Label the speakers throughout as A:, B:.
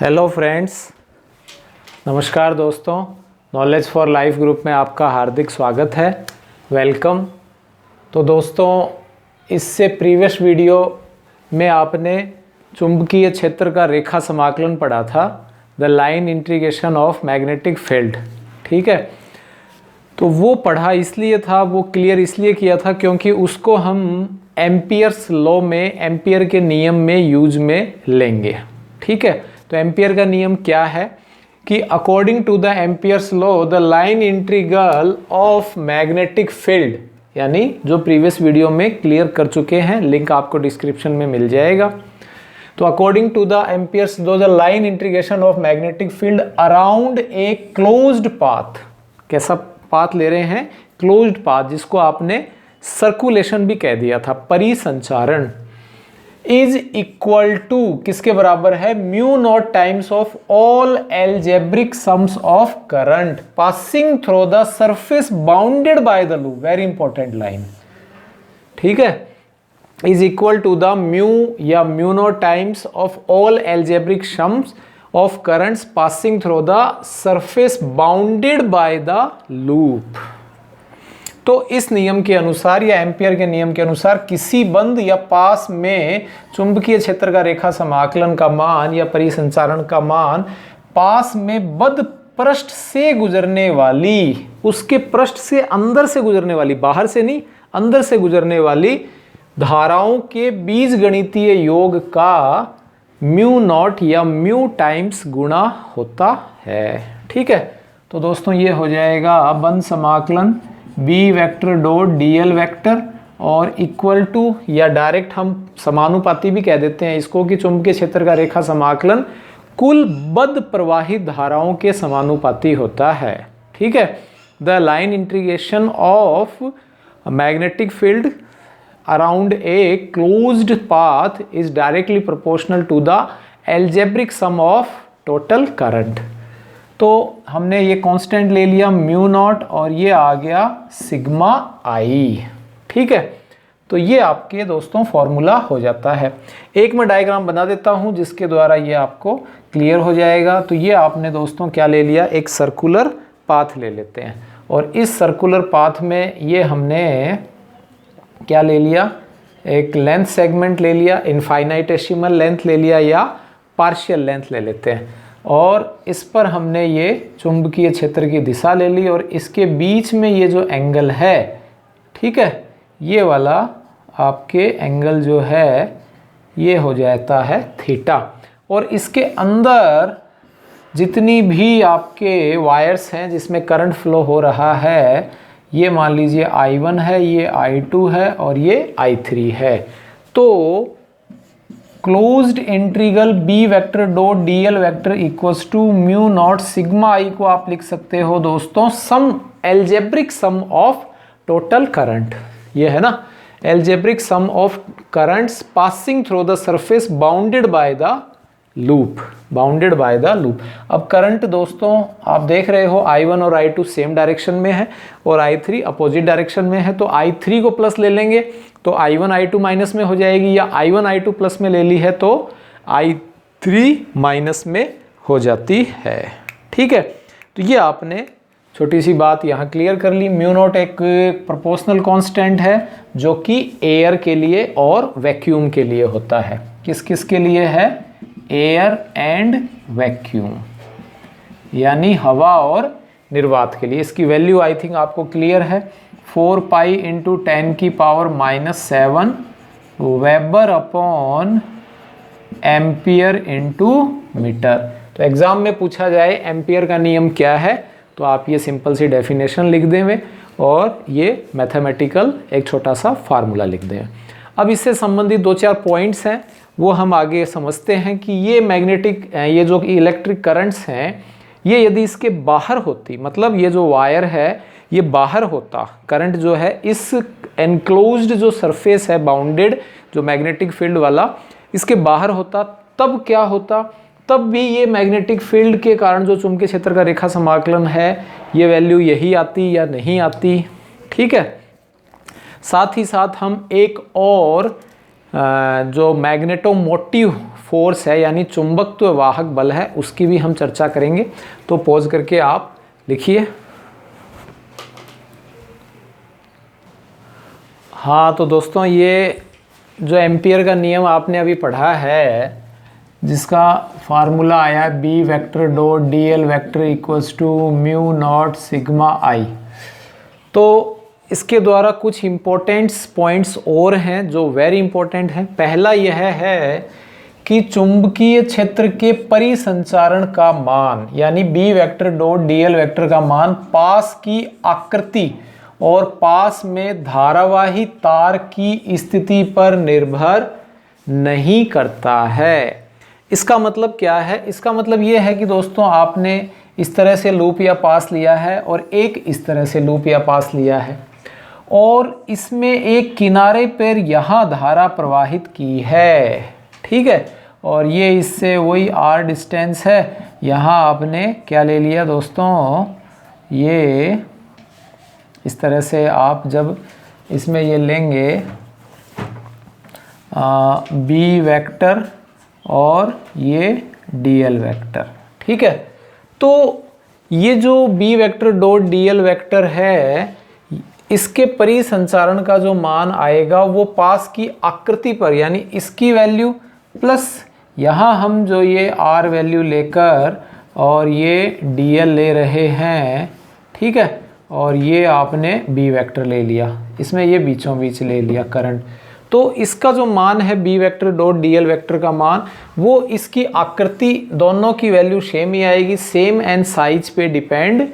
A: Hello friends, नमस्कार दोस्तों। Knowledge for life group में आपका हार्दिक स्वागत है, वेलकम। तो दोस्तों, इससे प्रीवियस वीडियो में आपने चुंबकीय क्षेत्र का रेखा समाकलन पढ़ा था, the line integration of magnetic field. ठीक है, तो वो पढ़ा इसलिए था, वो क्लियर इसलिए किया था क्योंकि उसको हम एम्पियर्स लॉ में, एम्पियर के नियम में यूज में लेंगे। ठीक है, तो एम्पियर का नियम क्या है कि according to the Ampere's law the line integral of magnetic field, यानी जो प्रीवियस वीडियो में क्लियर कर चुके हैं, लिंक आपको डिस्क्रिप्शन में मिल जाएगा। तो according to the Ampere's law the line integration of magnetic field around a closed path, कैसा पाथ ले रहे हैं? क्लोज्ड पाथ, जिसको आपने सर्कुलेशन भी कह दिया था, परिसंचारण, इज इक्वल टू किसके बराबर है? Mu naught times of all algebraic sums of current passing through the surface bounded by the loop. Very important line. ठीक है, is equal to the mu या mu naught times of all algebraic sums of currents passing through the surface bounded by the loop. तो इस नियम के अनुसार या ampere के नियम के अनुसार किसी बंद या पास में चुंबकीय क्षेत्र का रेखा समाकलन का मान या परिसंचारण का मान पास में बद्ध पृष्ठ से गुजरने वाली, उसके पृष्ठ से अंदर से गुजरने वाली, बाहर से नहीं, अंदर से गुजरने वाली धाराओं के बीजगणितीय योग का म्यू नॉट या म्यू टाइम्स गुणा होता है। ठीक है, तो दोस्तों ये हो जाएगा बंद समाकलन B vector dot DL vector और इक्वल टू, या डायरेक्ट हम समानुपाती भी कह देते हैं इसको, कि चुंबकीय क्षेत्र का रेखा समाकलन कुल बद्ध प्रवाहित धाराओं के समानुपाती होता है। ठीक है, the line integration of magnetic field around a closed path is directly proportional to the algebraic sum of total current. तो हमने ये कांस्टेंट ले लिया म्यू नॉट और ये आ गया सिग्मा आई। ठीक है, तो ये आपके दोस्तों फॉर्मूला हो जाता है। एक मैं डायग्राम बना देता हूँ जिसके द्वारा ये आपको क्लियर हो जाएगा। तो ये आपने दोस्तों क्या ले लिया, एक सर्कुलर पाथ ले लेते हैं, और इस सर्कुलर पाथ में ये हमने क्या ले लिया, एक लेंथ सेगमेंट ले लिया, इनफाइनाइटेसिमल लेंथ ले लिया या पार्शियल लेंथ ले लेते हैं, और इस पर हमने ये चुंबकीय क्षेत्र की दिशा ले ली, और इसके बीच में ये जो एंगल है, ठीक है, ये वाला आपके एंगल जो है ये हो जाता है थीटा। और इसके अंदर जितनी भी आपके वायर्स हैं जिसमें करंट फ्लो हो रहा है, ये मान लीजिए I1 है, ये I2 है और ये I3 है। तो closed integral B vector dot DL vector equals to mu naught sigma I को आप लिख सकते हो दोस्तों sum, algebraic sum of total current. ये है ना, algebraic sum of currents passing through the surface bounded by the loop, bounded by the loop. अब करंट दोस्तों आप देख रहे हो I1 और I2 सेम डायरेक्शन में है और I3 अपोजिट डायरेक्शन में है, तो I3 को प्लस ले लेंगे तो I1 I2 माइनस में हो जाएगी, या I1 I2 प्लस में ले ली है तो I3 माइनस में हो जाती है। ठीक है, तो ये आपने छोटी सी बात यहाँ क्लियर कर ली। म्यू नॉट एक प्रोपोर्शनल कांस्टेंट है जो कि एयर के लिए और वैक्यूम के लिए होता है। किस किस के लिए है? एयर एंड वैक्यूम, यानी हवा और निर्वात के लिए। इसकी वैल्यू आई थिंक आपको क्लियर है, 4 पाई इंटू 10 की power -7 weber upon ampere into metre. तो एग्जाम में पूछा जाए एम्पियर का नियम क्या है, तो आप ये सिंपल सी डेफिनेशन लिख देंगे और ये मैथमेटिकल एक छोटा सा फार्मूला लिख दें। अब इससे संबंधित 2-4 पॉइंट्स हैं, वो हम आगे समझते हैं कि ये मैग्नेटिक, ये जो इलेक्ट्रिक करंट्स हैं, ये यदि इसके बाहर होती, मतलब ये जो वायर है ये बाहर होता, करंट जो है इस एनक्लोज्ड जो सरफेस है बाउंडेड जो मैग्नेटिक फील्ड वाला, इसके बाहर होता, तब क्या होता? तब भी ये मैग्नेटिक फील्ड के कारण जो चुंबकीय क्षेत्र का रेखा समाकलन है, ये वैल्यू यही आती या नहीं आती। ठीक है, साथ ही साथ हम एक और जो मैग्नेटोमोटिव फोर्स है यानी चुंबकत्व वाहक बल है उसकी भी हम चर्चा करेंगे। तो पॉज करके आप लिखिए। हाँ तो दोस्तों, ये जो एम्पियर का नियम आपने अभी पढ़ा है, जिसका फार्मूला आया है B vector dot D L vector equals to mu naught sigma I, तो इसके द्वारा कुछ इम्पोर्टेंट पॉइंट्स और हैं जो वेरी इंपॉर्टेंट हैं। पहला यह है कि चुंबकीय क्षेत्र के परिसंचारण का मान यानी B vector dot D L vector का मान पास की आकृति और पास में धारावाही तार की स्थिति पर निर्भर नहीं करता है। इसका मतलब क्या है? इसका मतलब ये है कि दोस्तों, आपने इस तरह से लूप या पास लिया है और एक इस तरह से लूप या पास लिया है, और इसमें एक किनारे पर यहाँ धारा प्रवाहित की है, ठीक है, और ये इससे वही आर डिस्टेंस है। यहाँ आपने क्या ले लिया दोस्तों, ये इस तरह से आप जब इसमें ये लेंगे बी वेक्टर और ये डी एल वेक्टर, ठीक है। तो ये जो B vector dot D L vector है, इसके परिसंचारण का जो मान आएगा वो पास की आकृति पर यानी इसकी वैल्यू प्लस यहाँ हम जो ये आर वैल्यू लेकर और ये डी एल ले रहे हैं, ठीक है, और ये आपने बी वेक्टर ले लिया, इसमें ये बीचों बीच ले लिया करंट। तो इसका जो मान है B vector dot D L vector का मान, वो इसकी आकृति दोनों की वैल्यू सेम ही आएगी, सेम एंड साइज पे डिपेंड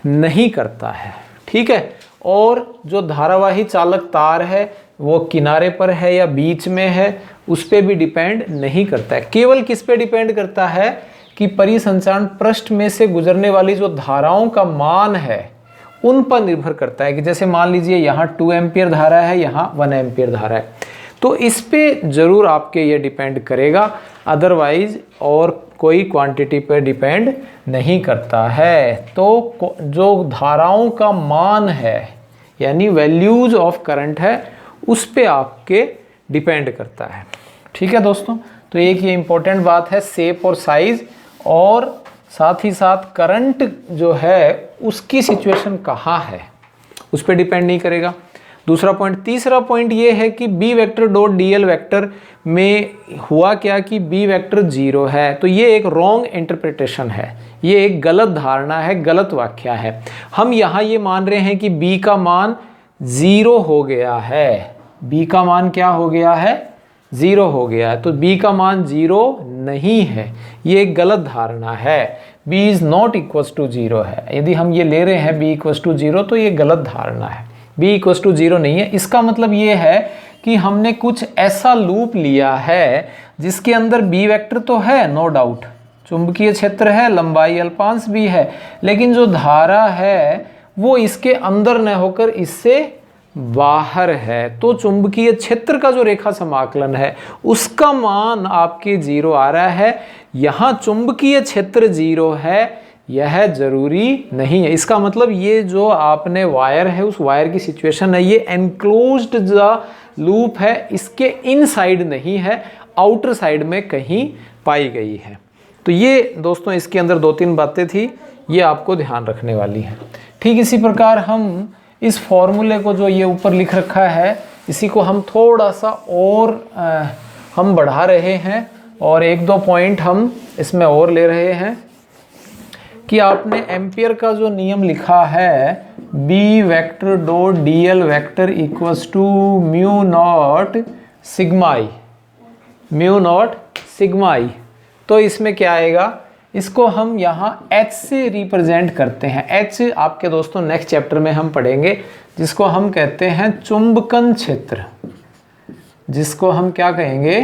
A: नहीं करता है, ठीक है। और जो धारावाही चालक तार है वो किनारे पर है या बीच में है, उस पर भी डिपेंड नहीं करता है। केवल किस पे डिपेंड करता है कि परिसंचारण पृष्ठ में से गुजरने वाली जो धाराओं का मान है उन पर निर्भर करता है। कि जैसे मान लीजिए यहाँ 2 एम्पियर धारा है, यहाँ 1 एम्पियर धारा है, तो इस पे ज़रूर आपके ये डिपेंड करेगा, अदरवाइज और कोई क्वांटिटी पर डिपेंड नहीं करता है। तो जो धाराओं का मान है यानी वैल्यूज ऑफ करंट है, उस पे आपके डिपेंड करता है, ठीक है दोस्तों। तो एक ये इम्पोर्टेंट बात है, शेप और साइज, और साथ ही साथ करंट जो है उसकी सिचुएशन कहाँ है उस पर डिपेंड नहीं करेगा। दूसरा पॉइंट, तीसरा पॉइंट ये है कि B vector dot D L vector में हुआ क्या कि बी वेक्टर 0 है, तो ये एक रॉन्ग इंटरप्रिटेशन है, ये एक गलत धारणा है, गलत व्याख्या है। हम यहाँ ये मान रहे हैं कि बी का मान 0 हो गया है, बी का मान क्या हो गया है, 0 हो गया है, तो b का मान 0 नहीं है, ये एक गलत धारणा है। b is not equals to 0 है। यदि हम ये ले रहे हैं b इक्वल्स टू 0, तो ये गलत धारणा है, b इक्वल्स टू 0 नहीं है। इसका मतलब ये है कि हमने कुछ ऐसा लूप लिया है जिसके अंदर b वेक्टर तो है, नो डाउट, चुंबकीय क्षेत्र है, लंबाई अल्पांश भी है, लेकिन जो धारा है वो इसके अंदर न होकर इससे बाहर है। तो चुंबकीय क्षेत्र का जो रेखा समाकलन है उसका मान आपके 0 आ रहा है। यहाँ चुंबकीय क्षेत्र 0 है, यह जरूरी नहीं है। इसका मतलब ये जो आपने वायर है, उस वायर की सिचुएशन है, ये एनक्लोज्ड जो लूप है इसके इनसाइड नहीं है, आउटर साइड में कहीं पाई गई है। तो ये दोस्तों इसके अंदर 2-3 बातें थी, ये आपको ध्यान रखने वाली है। ठीक इसी प्रकार हम इस फॉर्मूले को जो ये ऊपर लिख रखा है, इसी को हम थोड़ा सा और हम बढ़ा रहे हैं और 1-2 पॉइंट हम इसमें और ले रहे हैं कि आपने एम्पियर का जो नियम लिखा है B vector dot D L vector equals to mu naught sigma I, mu naught sigma I, तो इसमें क्या आएगा, इसको हम यहाँ H से रिप्रेजेंट करते हैं। H आपके दोस्तों नेक्स्ट चैप्टर में हम पढ़ेंगे, जिसको हम कहते हैं चुंबकन क्षेत्र, जिसको हम क्या कहेंगे,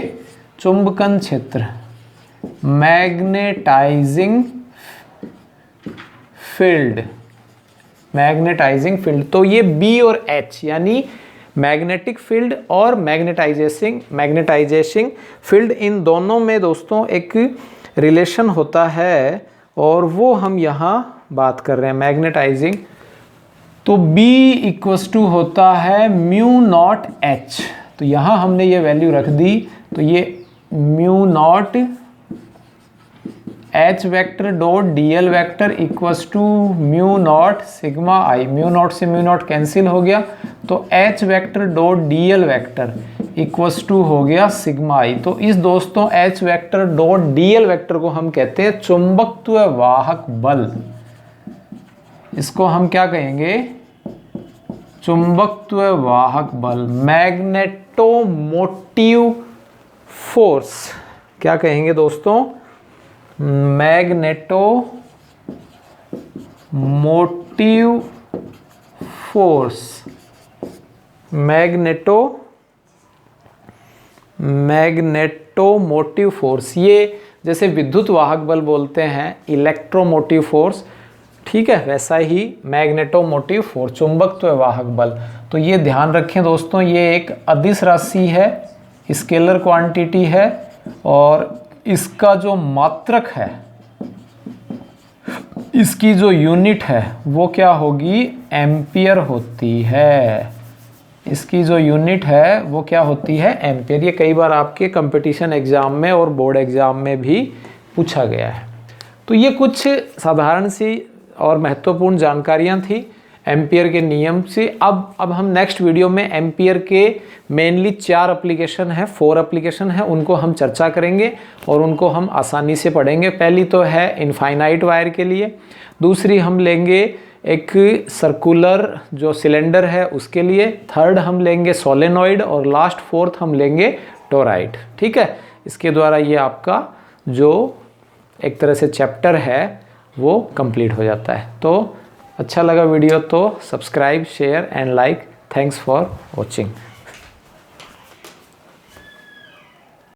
A: चुंबकन क्षेत्र, मैग्नेटाइजिंग फील्ड, मैग्नेटाइजिंग फील्ड। तो ये B और H यानी मैग्नेटिक फील्ड और मैग्नेटाइजेशन फील्ड, इन दोनों में दोस्तों एक रिलेशन होता है और वो हम यहाँ बात कर रहे हैं, मैग्नेटाइजिंग। तो B इक्वल्स टू होता है म्यू नॉट H। तो यहाँ हमने ये वैल्यू रख दी, तो ये mu naught H vector dot D L vector equals to mu naught sigma I. Mu naught से म्यू नॉट कैंसिल हो गया, तो H vector dot D L vector equals to हो गया सिग्मा आई। तो इस दोस्तों H vector dot D L vector को हम कहते हैं चुंबकत्व वाहक बल। इसको हम क्या कहेंगे? चुंबकत्व वाहक बल, मैग्नेटोमोटिव फोर्स। क्या कहेंगे दोस्तों? Magnetomotive force. मैग्नेटोमोटिव फोर्स, ये जैसे विद्युत वाहक बल बोलते हैं इलेक्ट्रोमोटिव फोर्स, ठीक है, वैसा ही मैग्नेटोमोटिव फोर्स चुंबकत्व वाहक बल। तो ये ध्यान रखें दोस्तों, ये एक अदिश राशि है, स्केलर क्वांटिटी है, और इसका जो मात्रक है, इसकी जो यूनिट है वो क्या होगी? एम्पियर होती है। इसकी जो यूनिट है वो क्या होती है? एम्पियर। ये कई बार आपके कंपटीशन एग्जाम में और बोर्ड एग्जाम में भी पूछा गया है। तो ये कुछ साधारण सी और महत्वपूर्ण जानकारियां थी एम्पियर के नियम से। अब हम नेक्स्ट वीडियो में एम्पियर के मेनली 4 एप्लीकेशन है, 4 एप्लीकेशन है, उनको हम चर्चा करेंगे और उनको हम आसानी से पढ़ेंगे। पहली तो है इनफाइनाइट वायर के लिए, दूसरी हम लेंगे एक सर्कुलर जो सिलेंडर है उसके लिए, थर्ड हम लेंगे सोलेनॉइड, और लास्ट 4th हम लेंगे टोराइड। ठीक है, इसके द्वारा ये आपका जो एक तरह से चैप्टर है वो कंप्लीट हो जाता है। तो अच्छा लगा वीडियो तो subscribe, share and like. Thanks for watching.